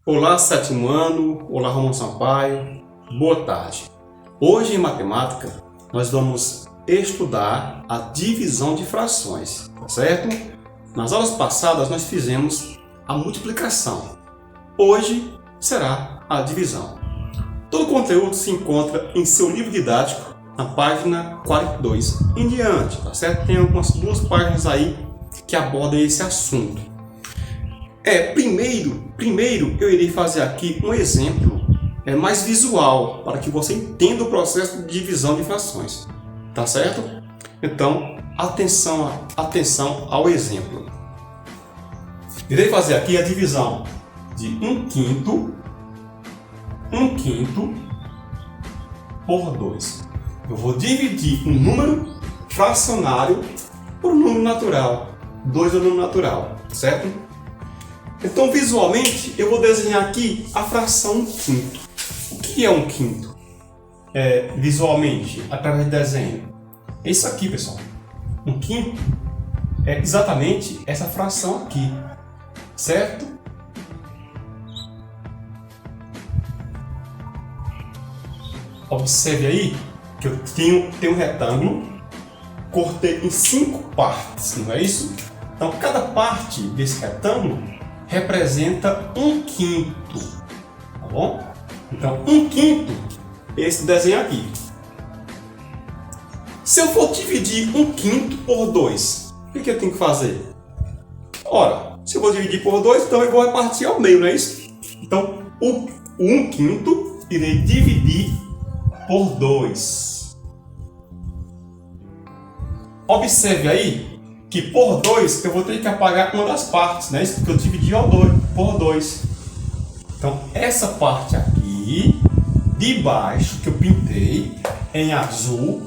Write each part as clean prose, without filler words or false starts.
Olá, sétimo ano. Olá, Romão Sampaio. Boa tarde. Hoje, em matemática, nós vamos estudar a divisão de frações, tá certo? Nas aulas passadas, nós fizemos a multiplicação. Hoje será a divisão. Todo o conteúdo se encontra em seu livro didático, na página 42 em diante, tá certo? Tem algumas duas páginas aí que abordam esse assunto. Primeiro eu irei fazer aqui um exemplo mais visual, para que você entenda o processo de divisão de frações, tá certo? Então, atenção ao exemplo. Irei fazer aqui a divisão de 1/5 por 2. Eu vou dividir um número fracionário por um número natural. 2 é o número natural, certo? Então, visualmente, eu vou desenhar aqui a fração 1/5. O que é 1/5? Visualmente, através de desenho. É isso aqui, pessoal. 1/5 é exatamente essa fração aqui, certo? Observe aí que eu tenho um retângulo, cortei em 5 partes, não é isso? Então, cada parte desse retângulo representa 1/5, tá bom? Então, 1/5 é esse desenho aqui. Se eu for dividir 1/5 por 2, o que eu tenho que fazer? Ora, se eu vou dividir por 2, então eu vou repartir ao meio, não é isso? Então, o 1/5 irei dividir por 2. Observe aí que por 2 eu vou ter que apagar uma das partes, né? Isso porque eu dividi por 2. Então, essa parte aqui, de baixo, que eu pintei em azul,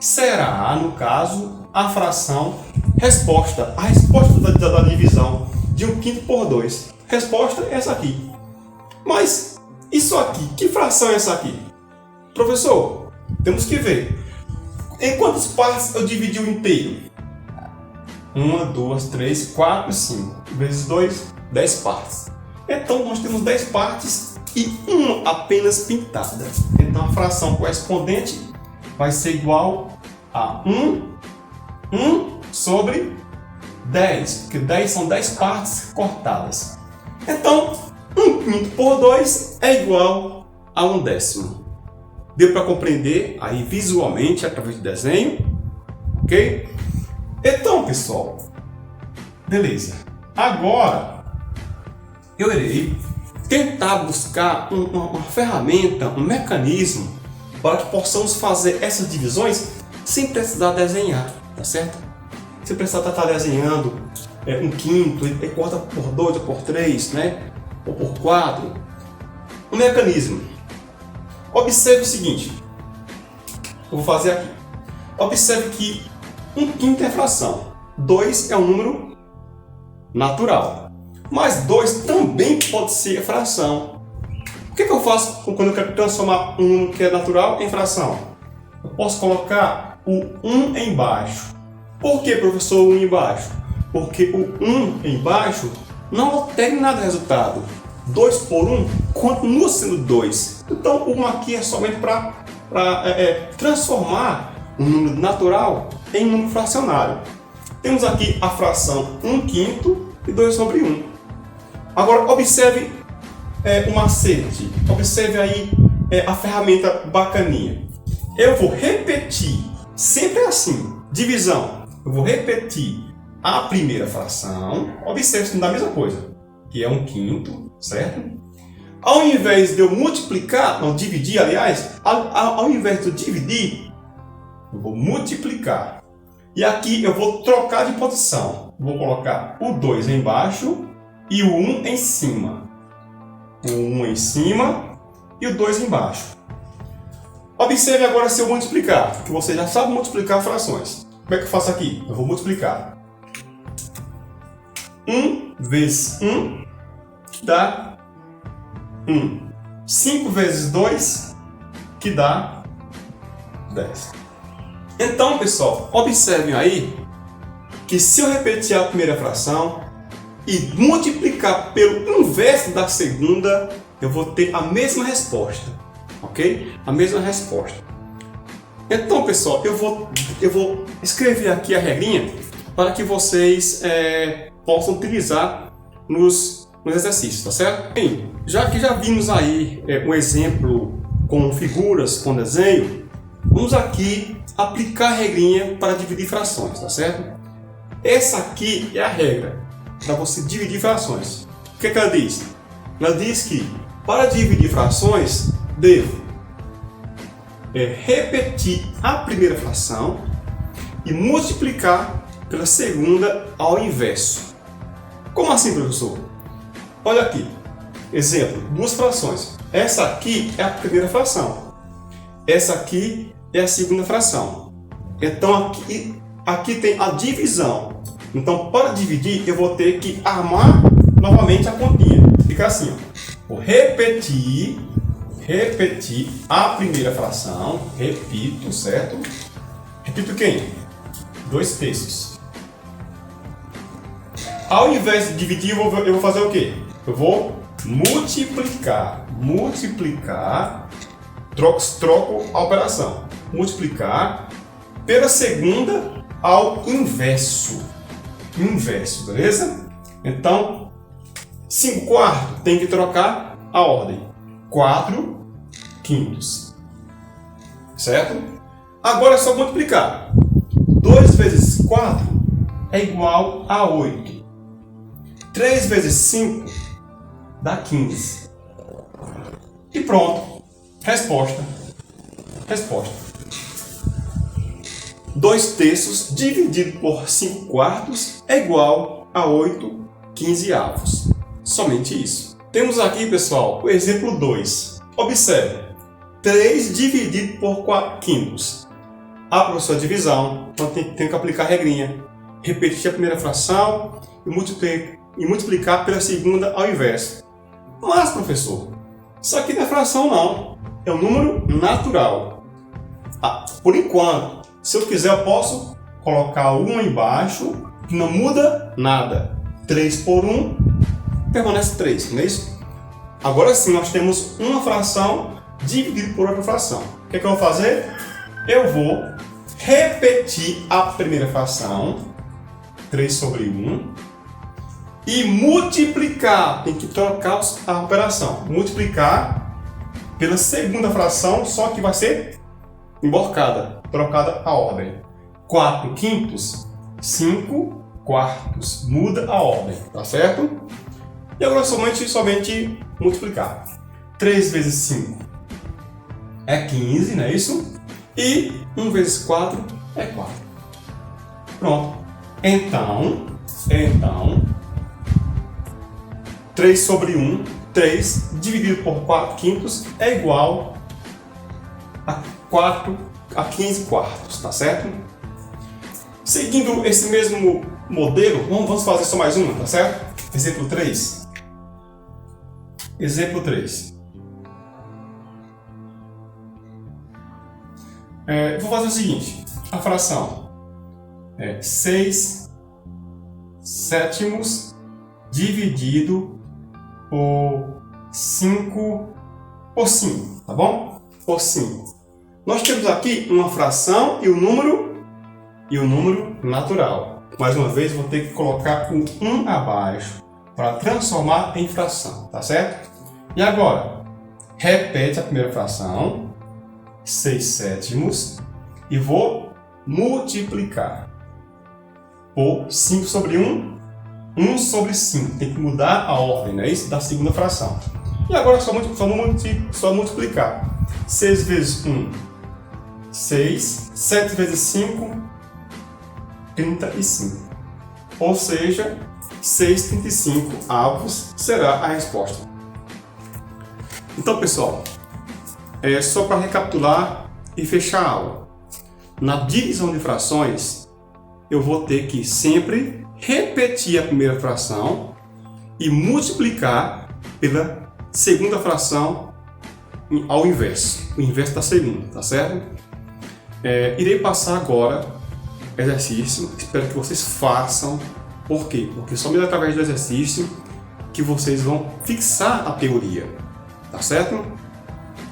será, no caso, a fração resposta. A resposta da divisão de 1/5 por 2. Resposta é essa aqui. Mas, isso aqui, que fração é essa aqui? Professor, temos que ver. Em quantas partes eu dividi o inteiro? 1, 2, 3, 4, 5. Vezes 2, 10 partes. Então, nós temos 10 partes e uma apenas pintada. Então, a fração correspondente vai ser igual a 1 sobre 10. Porque 10 são 10 partes cortadas. Então, 1/5 por 2 é igual a 1/10. Deu para compreender aí visualmente através do desenho? Ok? Então, pessoal, beleza. Agora, eu irei tentar buscar uma ferramenta, um mecanismo para que possamos fazer essas divisões sem precisar desenhar, tá certo? Sem precisar estar desenhando 1/5, e corta por 2 ou por 3, né? Ou por 4. Um mecanismo. Observe o seguinte. Eu vou fazer aqui. Observe que 1/5 é fração. 2 é um número natural. Mas 2 também pode ser fração. O que eu faço quando eu quero transformar um número que é natural em fração? Eu posso colocar o 1 embaixo. Por que, professor, o 1 embaixo? Porque o 1 embaixo não altera em nada o resultado. 2 por 1 continua sendo 2. Então, o 1 aqui é somente para transformar um número natural em número fracionário. Temos aqui a fração 1/5 e 2 sobre 1. Agora, observe o macete. Observe aí a ferramenta bacaninha. Eu vou repetir, sempre assim, divisão. Eu vou repetir a primeira fração. Observe da mesma coisa, que é 1/5, certo? Ao invés de eu multiplicar, não dividir, aliás, ao invés de eu dividir, eu vou multiplicar. E aqui eu vou trocar de posição. Vou colocar o 2 embaixo e o 1 em cima. O 1 em cima e o 2 embaixo. Observe agora se eu multiplicar, que você já sabe multiplicar frações. Como é que eu faço aqui? Eu vou multiplicar. 1 vezes 1 dá 1. 5 vezes 2 que dá 10. Então, pessoal, observem aí que se eu repetir a primeira fração e multiplicar pelo inverso da segunda, eu vou ter a mesma resposta, ok? A mesma resposta. Então, pessoal, eu vou escrever aqui a regrinha para que vocês possam utilizar nos exercícios, tá certo? Bem, já que já vimos aí um exemplo com figuras, com desenho, vamos aqui aplicar a regrinha para dividir frações, tá certo? Essa aqui é a regra para você dividir frações. O que ela diz? Ela diz que para dividir frações, devo repetir a primeira fração e multiplicar pela segunda ao inverso. Como assim, professor? Olha aqui, exemplo, duas frações. Essa aqui é a primeira fração, essa aqui é a segunda fração. Então aqui tem a divisão. Então, para dividir, eu vou ter que armar novamente a continha. Fica assim, ó. Vou repetir a primeira fração, repito, certo? Repito quem? 2/3. Ao invés de dividir, eu vou fazer o quê? Eu vou multiplicar, troco a operação, multiplicar pela segunda ao inverso, beleza? Então, 5/4 tem que trocar a ordem, 4/5, certo? Agora é só multiplicar, 2 vezes 4 é igual a 8, 3 vezes 5 dá 15. E pronto. Resposta. 2/3 dividido por 5/4 é igual a 8/15. Somente isso. Temos aqui, pessoal, o exemplo 2. Observe. 3 dividido por 4/5. A professora divisão, então tem que aplicar a regrinha. Repetir a primeira fração e multiplicar pela segunda ao inverso. Mas, professor, isso aqui não é fração não, é um número natural. Por enquanto, se eu quiser eu posso colocar 1 embaixo, que não muda nada. 3 por 1, permanece 3, não é isso? Agora sim, nós temos uma fração dividida por outra fração. O que eu vou fazer? Eu vou repetir a primeira fração, 3/1, e multiplicar, tem que trocar a operação, multiplicar pela segunda fração, só que vai ser emborcada, trocada a ordem. 4/5, 5/4, muda a ordem, tá certo? E agora somente multiplicar. 3 vezes 5 é 15, não é isso? E 1 vezes 4 é 4. Pronto. Então 3/1, 3 dividido por 4/5 é igual a 15/4, tá certo? Seguindo esse mesmo modelo, vamos fazer só mais uma, tá certo? Exemplo 3. Vou fazer o seguinte, a fração é 6/7 dividido por 5 por 5, tá bom? Por 5. Nós temos aqui uma fração e o número natural. Mais uma vez, vou ter que colocar o 1 abaixo para transformar em fração, tá certo? E agora, repete a primeira fração, 6/7, e vou multiplicar por 5/1, 1/5. Tem que mudar a ordem, né? Isso da segunda fração. E agora só multiplicar. 6 vezes 1, 6. 7 vezes 5, 35. Ou seja, 6/35 será a resposta. Então, pessoal, só para recapitular e fechar a aula. Na divisão de frações, eu vou ter que sempre repetir a primeira fração e multiplicar pela segunda fração ao inverso, o inverso da segunda, tá certo? Irei passar agora exercício, espero que vocês façam Por quê? Porque somente através do exercício que vocês vão fixar a teoria, tá certo?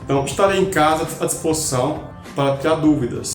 Então, estarei em casa à disposição para tirar dúvidas.